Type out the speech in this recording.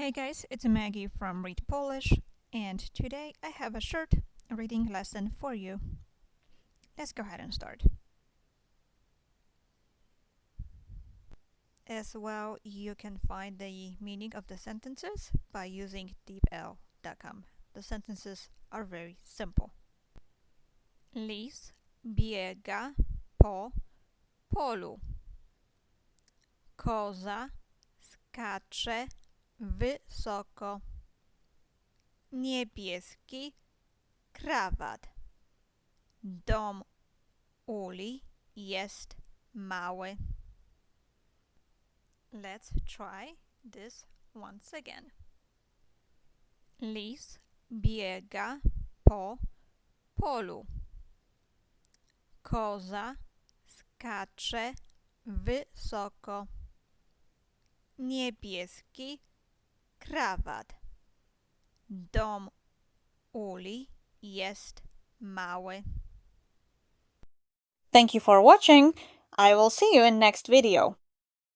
Hey guys, it's Maggie from Read Polish, and today I have a short reading lesson for you. Let's go ahead and start. As well, you can find the meaning of the sentences by using deepl.com. The sentences are very simple. Lis biega po polu. Koza skacze wysoko. Niebieski krawat. Dom Uli jest mały. Let's try this once again. Lis biega po polu. Koza skacze wysoko. Niebieski krawat. Dom Uli jest mały. Thank you for watching. I will see you in next video.